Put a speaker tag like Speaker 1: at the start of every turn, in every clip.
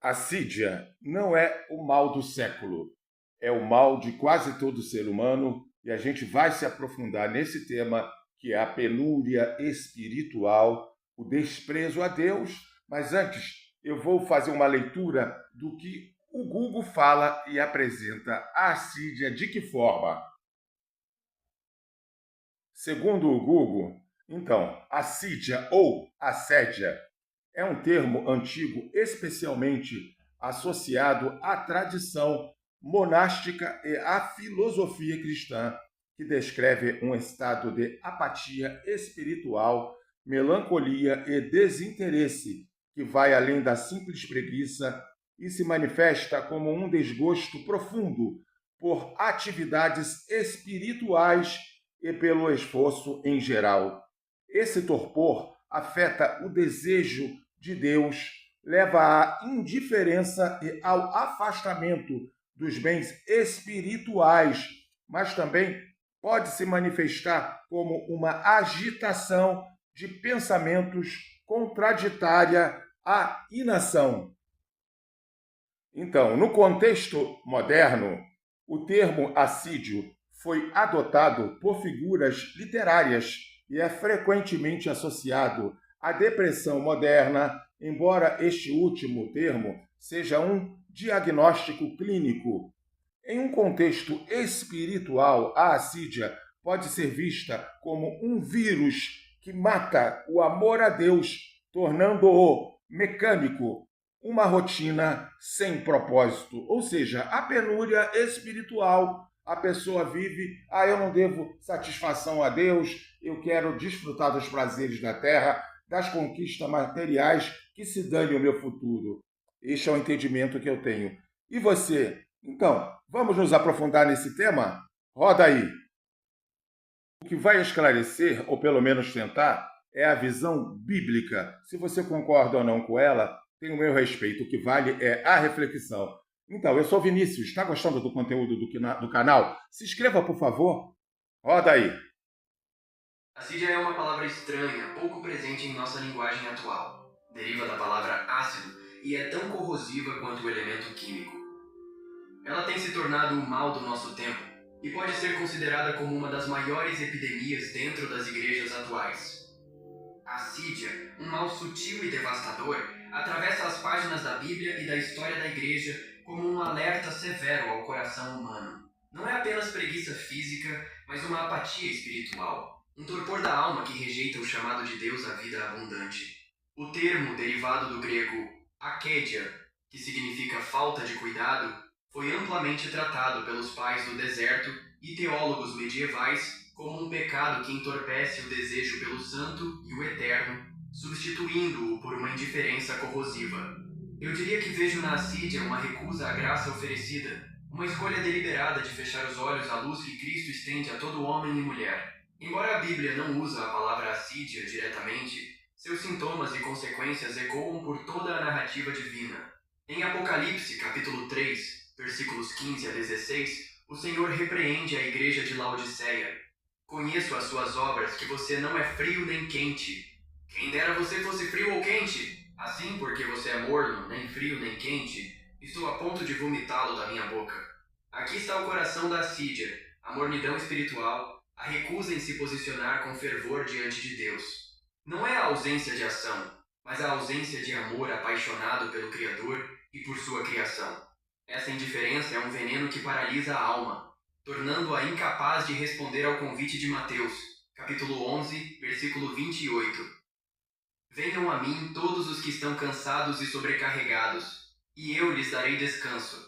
Speaker 1: Assídia não é o mal do século, é o mal de quase todo ser humano e a gente vai se aprofundar nesse tema que é a penúria espiritual, o desprezo a Deus. Mas antes, eu vou fazer uma leitura do que o Google fala e apresenta a assídia de que forma? Segundo o Google, então, assídia ou assédia é um termo antigo especialmente associado à tradição monástica e à filosofia cristã, que descreve um estado de apatia espiritual, melancolia e desinteresse que vai além da simples preguiça e se manifesta como um desgosto profundo por atividades espirituais e pelo esforço em geral. Esse torpor afeta o desejo de Deus, leva à indiferença e ao afastamento dos bens espirituais, mas também pode se manifestar como uma agitação de pensamentos contraditária à inação. Então, no contexto moderno, o termo assídio foi adotado por figuras literárias e é frequentemente associado à depressão moderna, embora este último termo seja um diagnóstico clínico. Em um contexto espiritual, a assídia pode ser vista como um vírus que mata o amor a Deus, tornando-o mecânico, uma rotina sem propósito. Ou seja, a penúria espiritual, a pessoa vive, eu não devo satisfação a Deus, eu quero desfrutar dos prazeres da terra, das conquistas materiais, que se dane o meu futuro. Este é o entendimento que eu tenho. E você? Então, vamos nos aprofundar nesse tema? Roda aí. O que vai esclarecer, ou pelo menos tentar, é a visão bíblica. Se você concorda ou não com ela, tem o meu respeito. O que vale é a reflexão. Então, eu sou Vinícius. Está gostando do conteúdo do canal? Se inscreva, por favor. Roda aí.
Speaker 2: Assídia é uma palavra estranha, pouco presente em nossa linguagem atual. Deriva da palavra ácido e é tão corrosiva quanto o elemento químico. Ela tem se tornado o mal do nosso tempo e pode ser considerada como uma das maiores epidemias dentro das igrejas atuais. A assídia, um mal sutil e devastador, atravessa as páginas da Bíblia e da história da igreja como um alerta severo ao coração humano. Não é apenas preguiça física, mas uma apatia espiritual. Um torpor da alma que rejeita o chamado de Deus à vida abundante. O termo, derivado do grego akédia, que significa falta de cuidado, foi amplamente tratado pelos pais do deserto e teólogos medievais como um pecado que entorpece o desejo pelo santo e o eterno, substituindo-o por uma indiferença corrosiva. Eu diria que vejo na assídia uma recusa à graça oferecida, uma escolha deliberada de fechar os olhos à luz que Cristo estende a todo homem e mulher. Embora a Bíblia não use a palavra assídia diretamente, seus sintomas e consequências ecoam por toda a narrativa divina. Em Apocalipse, capítulo 3, versículos 15 a 16, o Senhor repreende a igreja de Laodiceia. Conheço as suas obras, que você não é frio nem quente. Quem dera você fosse frio ou quente. Assim, porque você é morno, nem frio nem quente, estou a ponto de vomitá-lo da minha boca. Aqui está o coração da assídia, a mornidão espiritual, a recusa em se posicionar com fervor diante de Deus. Não é a ausência de ação, mas a ausência de amor apaixonado pelo Criador e por sua criação. Essa indiferença é um veneno que paralisa a alma, tornando-a incapaz de responder ao convite de Mateus, capítulo 11, versículo 28. Venham a mim todos os que estão cansados e sobrecarregados, e eu lhes darei descanso.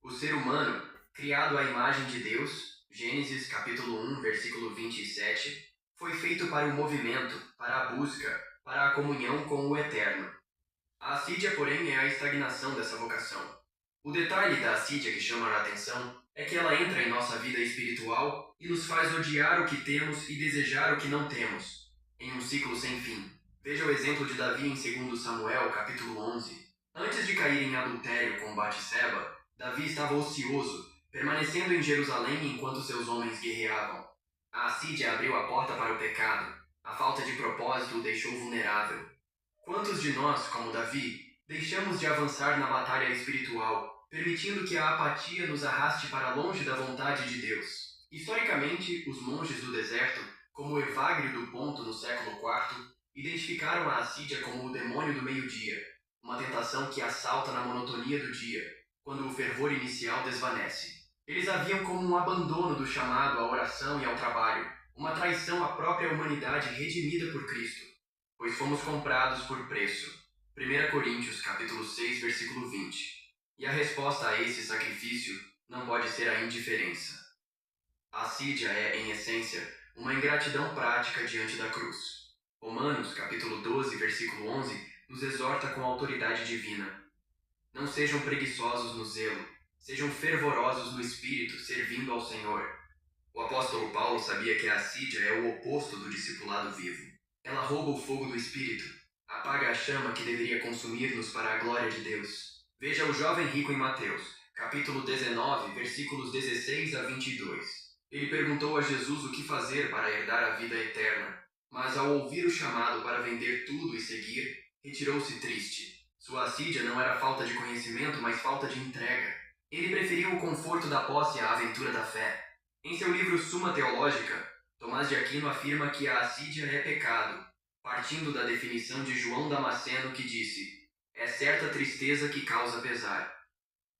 Speaker 2: O ser humano, criado à imagem de Deus, Gênesis capítulo 1, versículo 27, foi feito para o movimento, para a busca, para a comunhão com o Eterno. A assídia, porém, é a estagnação dessa vocação. O detalhe da assídia que chama a atenção é que ela entra em nossa vida espiritual e nos faz odiar o que temos e desejar o que não temos, em um ciclo sem fim. Veja o exemplo de Davi em 2 Samuel, capítulo 11. Antes de cair em adultério com Batseba, Davi estava ocioso, permanecendo em Jerusalém enquanto seus homens guerreavam. A assídia abriu a porta para o pecado. A falta de propósito o deixou vulnerável. Quantos de nós, como Davi, Deixamos de avançar na batalha espiritual, permitindo que a apatia nos arraste para longe da vontade de Deus. Historicamente, os monges do deserto, como Evagrio do Ponto no século IV, identificaram a assídia como o demônio do meio-dia, uma tentação que assalta na monotonia do dia, quando o fervor inicial desvanece. Eles a viam como um abandono do chamado à oração e ao trabalho, uma traição à própria humanidade redimida por Cristo, pois fomos comprados por preço. 1 Coríntios capítulo 6, versículo 20. E a resposta a esse sacrifício não pode ser a indiferença. A assídia é, em essência, uma ingratidão prática diante da cruz. Romanos capítulo 12, versículo 11, nos exorta com a autoridade divina. Não sejam preguiçosos no zelo, sejam fervorosos no espírito, servindo ao Senhor. O apóstolo Paulo sabia que a assídia é o oposto do discipulado vivo. Ela rouba o fogo do espírito, apaga a chama que deveria consumir-nos para a glória de Deus. Veja o jovem rico em Mateus, capítulo 19, versículos 16 a 22. Ele perguntou a Jesus o que fazer para herdar a vida eterna, mas ao ouvir o chamado para vender tudo e seguir, retirou-se triste. Sua assídia não era falta de conhecimento, mas falta de entrega. Ele preferiu o conforto da posse à aventura da fé. Em seu livro Suma Teológica, Tomás de Aquino afirma que a assídia é pecado, partindo da definição de João Damasceno, que disse: é certa tristeza que causa pesar.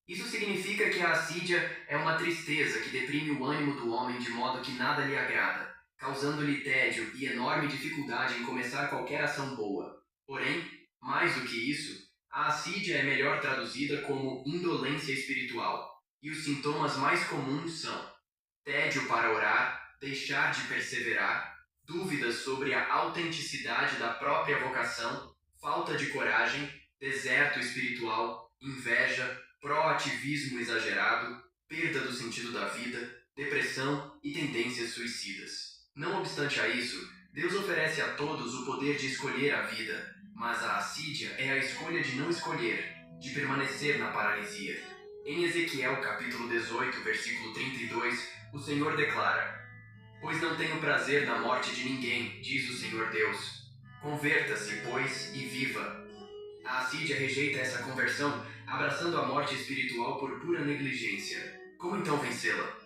Speaker 2: Isso significa que a assídia é uma tristeza que deprime o ânimo do homem de modo que nada lhe agrada, causando-lhe tédio e enorme dificuldade em começar qualquer ação boa. Porém, mais do que isso, a assídia é melhor traduzida como indolência espiritual, e os sintomas mais comuns são tédio para orar, deixar de perseverar, dúvidas sobre a autenticidade da própria vocação, falta de coragem, deserto espiritual, inveja, proativismo exagerado, perda do sentido da vida, depressão e tendências suicidas. Não obstante a isso, Deus oferece a todos o poder de escolher a vida, mas a assídia é a escolha de não escolher, de permanecer na paralisia. Em Ezequiel capítulo 18, versículo 32, o Senhor declara: pois não tenho prazer na morte de ninguém, diz o Senhor Deus. Converta-se, pois, e viva. A assídia rejeita essa conversão, abraçando a morte espiritual por pura negligência. Como então vencê-la?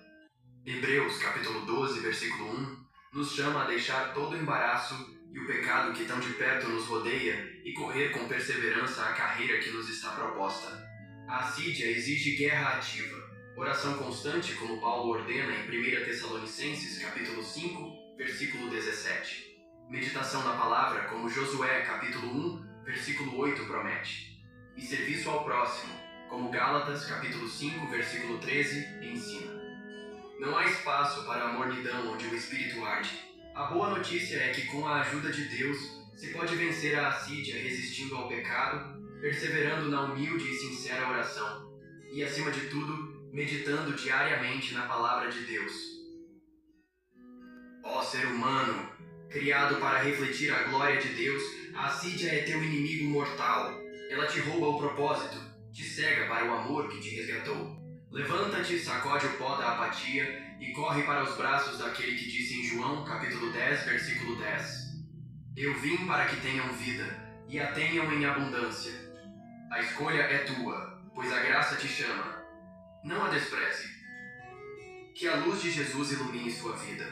Speaker 2: Hebreus capítulo 12, versículo 1, nos chama a deixar todo o embaraço e o pecado que tão de perto nos rodeia e correr com perseverança a carreira que nos está proposta. A assídia exige guerra ativa, oração constante, como Paulo ordena em 1 Tessalonicenses capítulo 5, versículo 17. Meditação na palavra, como Josué capítulo 1, versículo 8 promete. E serviço ao próximo, como Gálatas capítulo 5, versículo 13 ensina. Não há espaço para a mornidão onde o espírito arde. A boa notícia é que com a ajuda de Deus, se pode vencer a assídia resistindo ao pecado, perseverando na humilde e sincera oração, e acima de tudo, meditando diariamente na palavra de Deus. Ó ser humano, criado para refletir a glória de Deus, a assídia é teu inimigo mortal. Ela te rouba o propósito, te cega para o amor que te resgatou. Levanta-te, sacode o pó da apatia e corre para os braços daquele que disse em João, capítulo 10, versículo 10. Eu vim para que tenham vida, e a tenham em abundância. A escolha é tua, pois a graça te chama. Não a despreze. Que a luz de Jesus ilumine sua vida.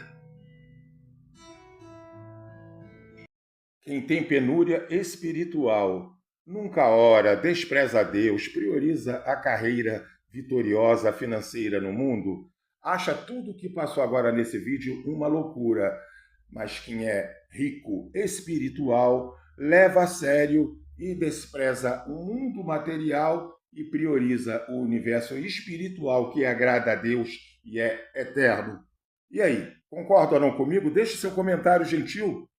Speaker 1: Quem tem penúria espiritual nunca ora, despreza a Deus, prioriza a carreira vitoriosa financeira no mundo, acha tudo o que passou agora nesse vídeo uma loucura. Mas quem é rico espiritual leva a sério e despreza o mundo material e prioriza o universo espiritual que agrada a Deus e é eterno. E aí, concorda ou não comigo? Deixe seu comentário gentil.